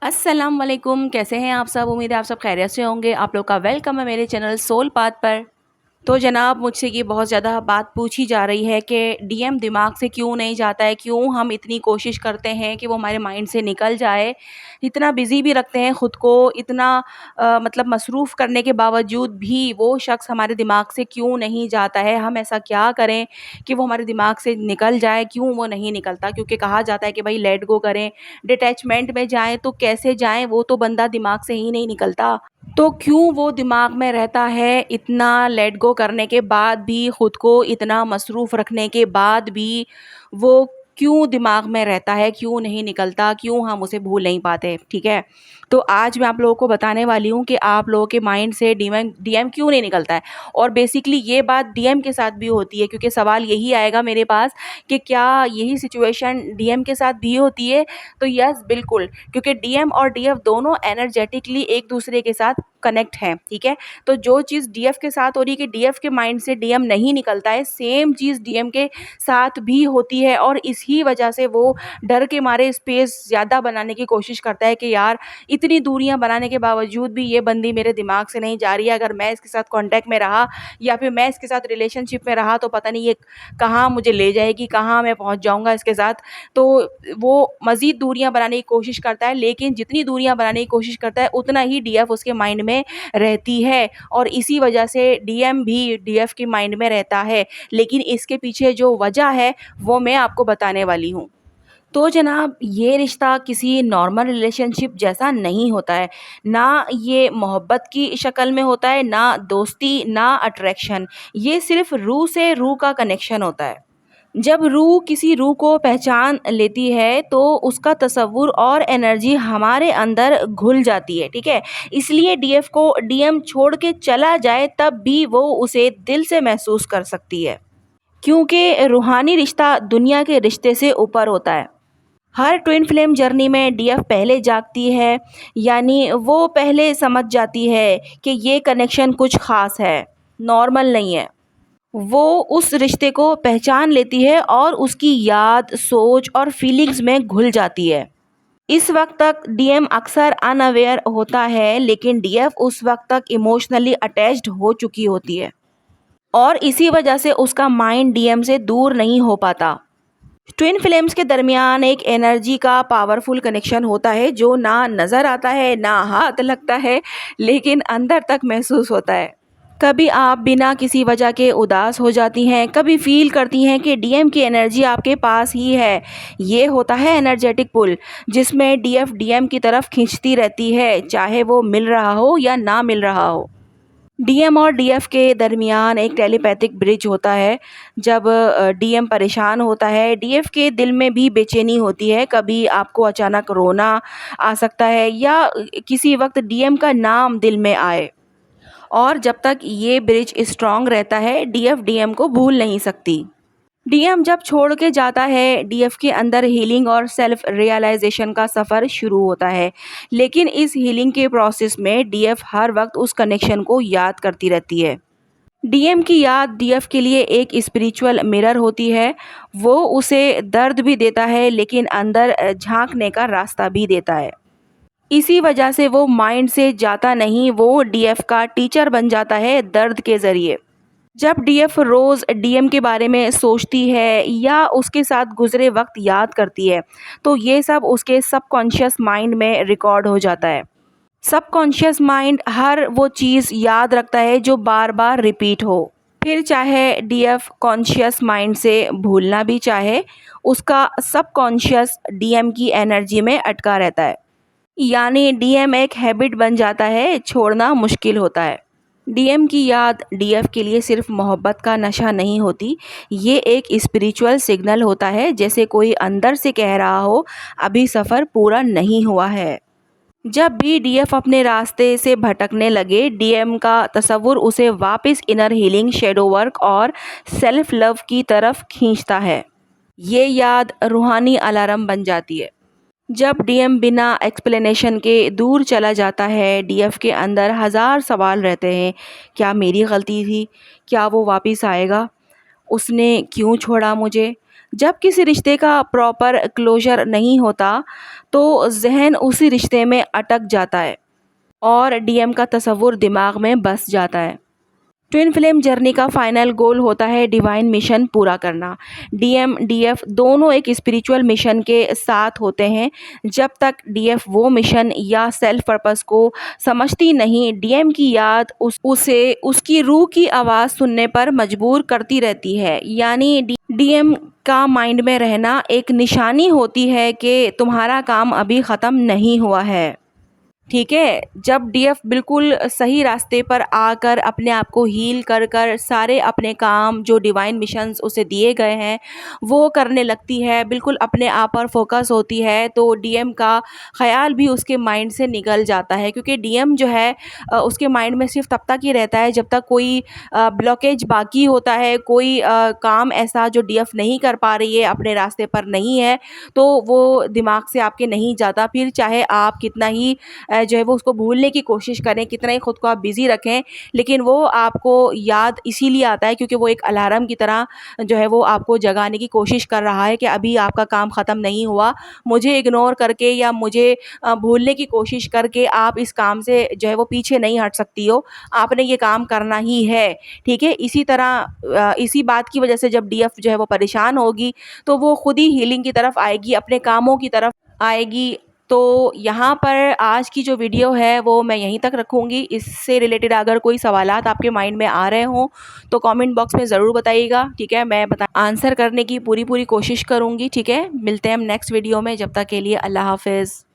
अस्सलाम वालेकुम, कैसे हैं आप सब? उम्मीद है आप सब खैरियत से होंगे। आप लोग का वेलकम है मेरे चैनल सोल पाथ पर। तो जनाब, मुझसे ये बहुत ज़्यादा बात पूछी जा रही है कि डीएम दिमाग से क्यों नहीं जाता है, क्यों हम इतनी कोशिश करते हैं कि वो हमारे माइंड से निकल जाए। इतना बिज़ी भी रखते हैं ख़ुद को, इतना मतलब मसरूफ़ करने के बावजूद भी वो शख़्स हमारे दिमाग से क्यों नहीं जाता है। हम ऐसा क्या करें कि वो हमारे दिमाग से निकल जाए, क्यों वो नहीं निकलता? क्योंकि कहा जाता है कि भई लेट गो करें, डिटैचमेंट में जाएँ तो कैसे जाएँ, वो तो बंदा दिमाग से ही नहीं निकलता। तो क्यों वो दिमाग में रहता है, इतना लेट गो करने के बाद भी, खुद को इतना मसरूफ़ रखने के बाद भी वो क्यों दिमाग में रहता है, क्यों नहीं निकलता, क्यों हम उसे भूल नहीं पाते, ठीक है? तो आज मैं आप लोगों को बताने वाली हूँ कि आप लोगों के माइंड से डीएम डीएम क्यों नहीं निकलता है। और बेसिकली ये बात डीएम के साथ भी होती है, क्योंकि सवाल यही आएगा मेरे पास कि क्या यही सिचुएशन डीएम के साथ भी होती है? तो यस, बिल्कुल, क्योंकि डीएम और डीएफ दोनों एनर्जेटिकली एक दूसरे के साथ कनेक्ट हैं, ठीक है? तो जो चीज़ डीएफ के साथ हो रही है कि डीएफ के माइंड से डीएम नहीं निकलता है, सेम चीज़ डीएम के साथ भी होती है। और इसी वजह से वो डर के मारे स्पेस ज़्यादा बनाने की कोशिश करता है कि यार, इतनी दूरियां बनाने के बावजूद भी ये बंदी मेरे दिमाग से नहीं जा रही है। अगर मैं इसके साथ कांटेक्ट में रहा या फिर मैं इसके साथ रिलेशनशिप में रहा तो पता नहीं ये कहाँ मुझे ले जाएगी, कहाँ मैं पहुंच जाऊंगा इसके साथ। तो वो मज़ीद दूरियां बनाने की कोशिश करता है, लेकिन जितनी दूरियां बनाने की कोशिश करता है उतना ही डीएफ उसके माइंड में रहती है। और इसी वजह से डीएम भी डीएफ के माइंड में रहता है। लेकिन इसके पीछे जो वजह है वो मैं आपको बताने वाली हूँ। तो जनाब, ये रिश्ता किसी नॉर्मल रिलेशनशिप जैसा नहीं होता है। ना ये मोहब्बत की शक्ल में होता है, ना दोस्ती, ना अट्रैक्शन। ये सिर्फ़ रूह से रूह का कनेक्शन होता है। जब रूह किसी रूह को पहचान लेती है तो उसका तसव्वुर और एनर्जी हमारे अंदर घुल जाती है, ठीक है? इसलिए डीएफ को डीएम छोड़ के चला जाए तब भी वो उसे दिल से महसूस कर सकती है। क्योंकि रूहानी रिश्ता दुनिया के रिश्ते से ऊपर होता है। हर ट्विन फ्लेम जर्नी में डीएफ पहले जागती है, यानी वो पहले समझ जाती है कि ये कनेक्शन कुछ ख़ास है, नॉर्मल नहीं है। वो उस रिश्ते को पहचान लेती है और उसकी याद, सोच और फीलिंग्स में घुल जाती है। इस वक्त तक डीएम अक्सर अनअवेयर होता है, लेकिन डीएफ उस वक्त तक इमोशनली अटैच्ड हो चुकी होती है। और इसी वजह से उसका माइंड डीएम से दूर नहीं हो पाता। ट्विन फ्लेम्स के दरमियान एक एनर्जी का पावरफुल कनेक्शन होता है जो ना नज़र आता है, ना हाथ लगता है, लेकिन अंदर तक महसूस होता है। कभी आप बिना किसी वजह के उदास हो जाती हैं, कभी फील करती हैं कि डीएम की एनर्जी आपके पास ही है। ये होता है एनर्जेटिक पुल, जिसमें डीएफ डीएम की तरफ खींचती रहती है, चाहे वो मिल रहा हो या ना मिल रहा हो। डीएम और डीएफ के दरमियान एक टेलीपैथिक ब्रिज होता है। जब डीएम परेशान होता है, डीएफ के दिल में भी बेचैनी होती है। कभी आपको अचानक रोना आ सकता है या किसी वक्त डीएम का नाम दिल में आए। और जब तक ये ब्रिज स्ट्रांग रहता है, डीएफ डीएम को भूल नहीं सकती। डीएम जब छोड़ के जाता है, डीएफ के अंदर हीलिंग और सेल्फ रियलाइजेशन का सफ़र शुरू होता है। लेकिन इस हीलिंग के प्रोसेस में डीएफ हर वक्त उस कनेक्शन को याद करती रहती है। डीएम की याद डीएफ के लिए एक स्पिरिचुअल मिरर होती है। वो उसे दर्द भी देता है, लेकिन अंदर झांकने का रास्ता भी देता है। इसी वजह से वो माइंड से जाता नहीं, वो डीएफ का टीचर बन जाता है दर्द के ज़रिए। जब डीएफ रोज़ डीएम के बारे में सोचती है या उसके साथ गुज़रे वक्त याद करती है, तो ये सब उसके सबकॉन्शियस माइंड में रिकॉर्ड हो जाता है। सबकॉन्शियस माइंड हर वो चीज़ याद रखता है जो बार बार रिपीट हो। फिर चाहे डीएफ कॉन्शियस माइंड से भूलना भी चाहे, उसका सबकॉन्शियस डीएम की एनर्जी में अटका रहता है। यानी डीएम एक हैबिट बन जाता है, छोड़ना मुश्किल होता है। डीएम की याद डीएफ के लिए सिर्फ मोहब्बत का नशा नहीं होती, ये एक स्पिरिचुअल सिग्नल होता है, जैसे कोई अंदर से कह रहा हो अभी सफ़र पूरा नहीं हुआ है। जब भी डीएफ अपने रास्ते से भटकने लगे, डीएम का तसव्वुर उसे वापस इनर हीलिंग, शैडो वर्क और सेल्फ लव की तरफ खींचता है। ये याद रूहानी अलार्म बन जाती है। जब डीएम बिना एक्सप्लेनेशन के दूर चला जाता है, डीएफ के अंदर हज़ार सवाल रहते हैं। क्या मेरी गलती थी? क्या वो वापस आएगा? उसने क्यों छोड़ा मुझे। जब किसी रिश्ते का प्रॉपर क्लोज़र नहीं होता तो ज़हन उसी रिश्ते में अटक जाता है और डीएम का तसव्वुर दिमाग में बस जाता है। ट्विन फ्लेम जर्नी का फाइनल गोल होता है डिवाइन मिशन पूरा करना। डीएम डीएफ दोनों एक स्पिरिचुअल मिशन के साथ होते हैं। जब तक डीएफ वो मिशन या सेल्फ पर्पस को समझती नहीं, डीएम की याद उसे उसकी रूह की आवाज़ सुनने पर मजबूर करती रहती है। यानी डीएम का माइंड में रहना एक निशानी होती है कि तुम्हारा काम अभी ख़त्म नहीं हुआ है। ठीक है, जब डीएफ बिल्कुल सही रास्ते पर आकर अपने आप को हील कर कर सारे अपने काम जो डिवाइन मिशंस उसे दिए गए हैं वो करने लगती है, बिल्कुल अपने आप पर फोकस होती है, तो डीएम का ख़्याल भी उसके माइंड से निकल जाता है। क्योंकि डीएम जो है उसके माइंड में सिर्फ तब तक ही रहता है जब तक कोई ब्लॉकेज बाकी होता है, कोई काम ऐसा जो डीएफ नहीं कर पा रही है, अपने रास्ते पर नहीं है, तो वो दिमाग से आपके नहीं जाता। फिर चाहे आप कितना ही जो है वो उसको भूलने की कोशिश करें, कितना ही ख़ुद को आप बिज़ी रखें, लेकिन वो आपको याद इसीलिए आता है क्योंकि वो एक अलार्म की तरह जो है वो आपको जगाने की कोशिश कर रहा है कि अभी आपका काम ख़त्म नहीं हुआ। मुझे इग्नोर करके या मुझे भूलने की कोशिश करके आप इस काम से जो है वो पीछे नहीं हट सकती हो, आपने ये काम करना ही है। ठीक है, इसी तरह इसी बात की वजह से जब डीएफ जो है वो परेशान होगी तो वो खुद ही हीलिंग की तरफ आएगी, अपने कामों की तरफ आएगी। तो यहाँ पर आज की जो वीडियो है वो मैं यहीं तक रखूँगी। इससे रिलेटेड अगर कोई सवालात आपके माइंड में आ रहे हों तो कमेंट बॉक्स में ज़रूर बताइएगा। ठीक है, मैं आंसर करने की पूरी कोशिश करूँगी। ठीक है, मिलते हैं हम नेक्स्ट वीडियो में, जब तक के लिए अल्लाह हाफ़िज़।